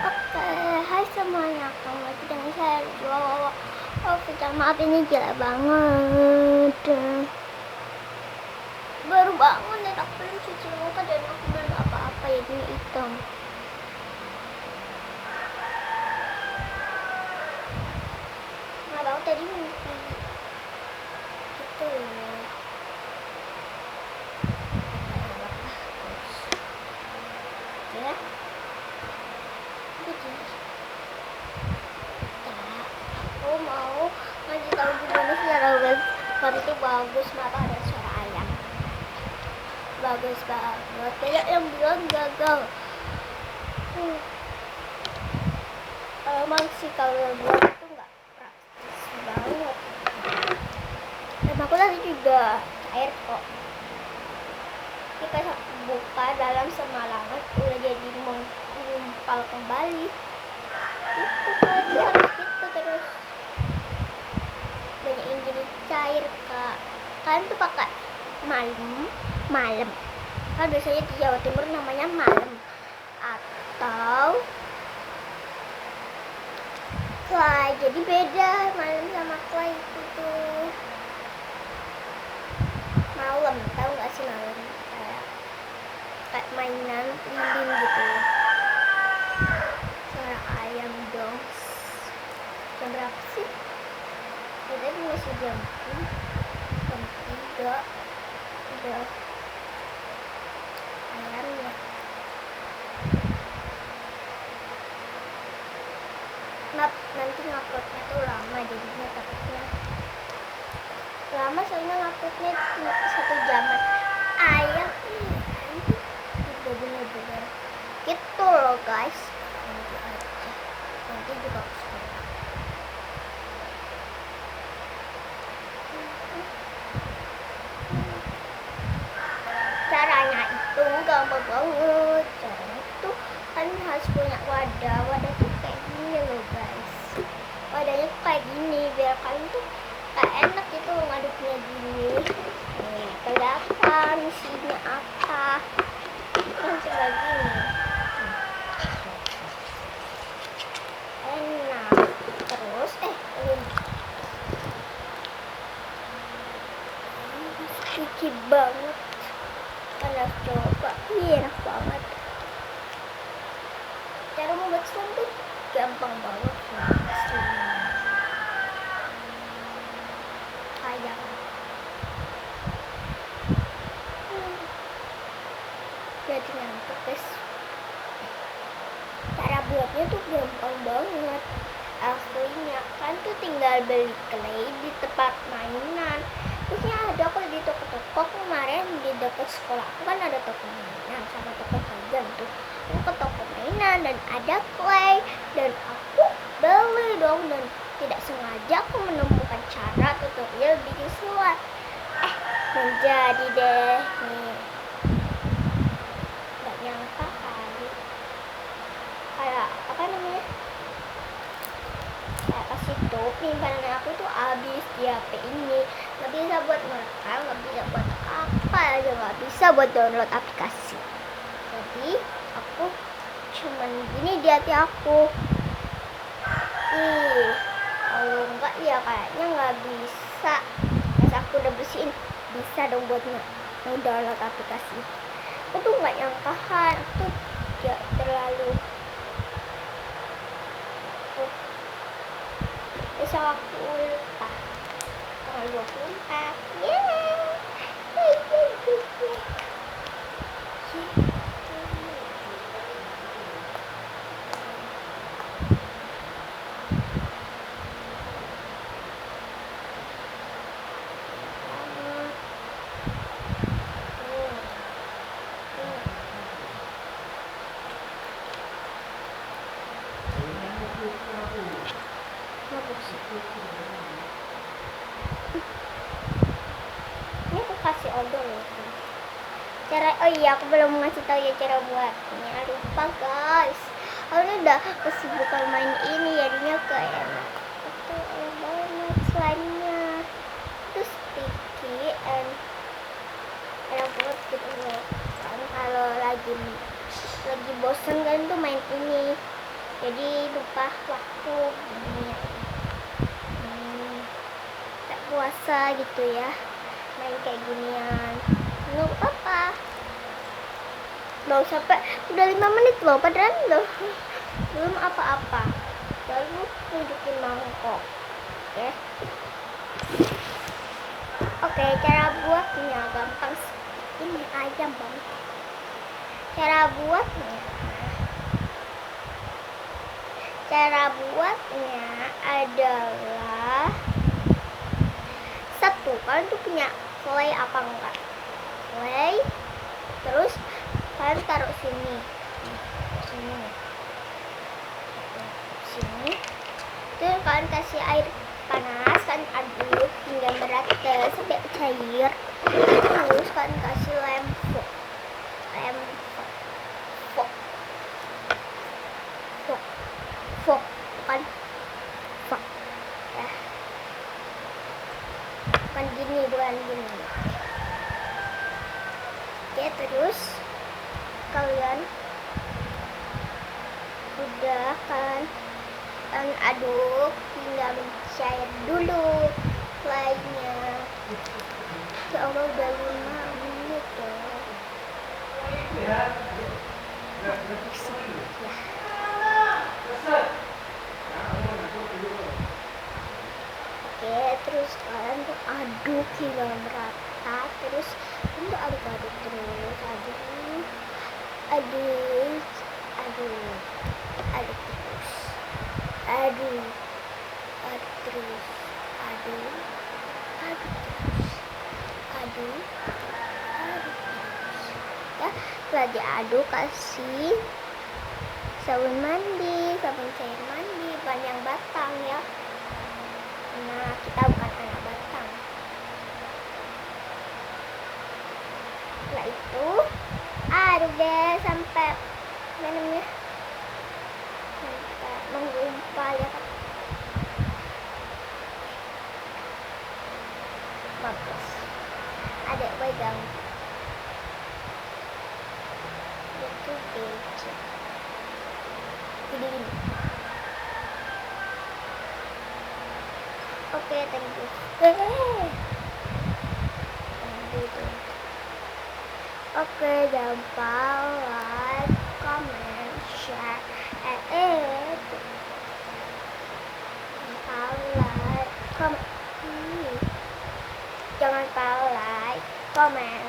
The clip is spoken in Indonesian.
Oke, hai semuanya, kamu lagi dengan saya Wow. Oh, kita maaf ini gila banget. Baru bangun dan aku belum cuci muka dan aku belum apa-apa ya, ini hitam. Nggak tahu tadi mimpi gitu ya. Aku mau ngasih tahu gimana secara baru itu bagus banget, ada suara ayam. Bagus banget, banyak yang bilang gagal. Emang sih kalau buat itu nggak praktis banget. Dan aku tadi juga air kok. Kita buka dalam semalaman udah jadi mengumpal kembali. Itu kan harus gitu terus. Banyak yang jadi cair kak. Kalian tuh pakai malam. Kalau biasanya di Jawa Timur namanya malam atau clay. Jadi beda malam sama clay itu tuh malam. Tahu nggak sih malam? Kayak mainan lilin gitu. Suara ayam dong. Jam berapa sih? Kita masih jam 3. Udah ayamnya. Nanti nguploadnya tuh lama, jadinya takutnya lama, soalnya nguploadnya cuma 1 jaman. Ayam ini udah bener-bener gitu loh guys. Nanti aja, nanti juga aku suka. Caranya itu gampang banget. Caranya itu kan harus punya wadah tuh kayak gini loh guys. Wadahnya tuh kayak gini biar kalian tuh kayak enak gitu ngaduknya gini. Nih kelihatan isinya apa. Kan coba gini. Enak. Terus sticky banget. Kalian coba, enak banget. Cara membuat slime tuh gampang banget kayak jadi ngantuk guys. Cara buatnya tuh gampang banget. Aslinya kan tuh tinggal beli clay di tempat mainan. Terusnya ada kok di toko-toko. Kemarin di dekat sekolah aku kan ada toko mainan sama toko jajan tuh. Aku ke toko mainan dan ada clay dan aku beli dong, dan tidak sengaja aku menemukan cara tutorial bikin slime. Menjadi deh nih. Gak nyangka kali kayak apa namanya, kayak pas itu penyimpanan aku tuh habis di HP ini. Gak bisa buat merekam, gak bisa buat apa aja, gak bisa buat download aplikasi. Jadi aku cuman gini di hati aku. Kalau enggak ya kayaknya nggak bisa. Pas aku udah bersihin, bisa dong buat download aplikasi. Aku tuh nggak nyangka kan, aku tuh ya terlalu besok aku lupa tanggal 24. Ini aku kasih odol ya. Aku belum ngasih tahu ya cara buatnya. Lupa guys. Aku udah kesibukan main ini, jadinya kayak itu banget slime-nya. Terus sticky and enak banget gitu loh. Kan kalau lagi bosen kan tuh main ini. berapa waktu gini ya. Tak puasa gitu ya, main kayak ginian. Nggak apa-apa loh, sampai udah 5 menit loh, padahal loh belum apa-apa, baru tunjukin mangkok. Oke, cara buatnya gampang. Ini aja bang. Cara buatnya adalah satu, kalian tuh punya clay apa enggak? Clay, terus kalian taruh sini, terus kalian kasih air panas, kalian aduk hingga merata sampai cair. Terus kalian kasih lem fok ya, bukan gini. Oke, terus kalian udah kan aduk hingga mencair dulu lainnya. Ya Allah, udah 5 menit ya. Oke, terus kalian tuh aduk hingga merata, terus untuk aduk terus, ya. Setelah diaduk, kasih sabun cair mandi, bukan yang batang ya. Nah, kita bukan anak batang. Setelah itu aduk deh sampai sampai menggumpal ya kan. Bagus. Adek pegang. Itu becek. Ini. Oke, thank you. Oke, jangan lupa like, comment, share, jangan lupa like, comment,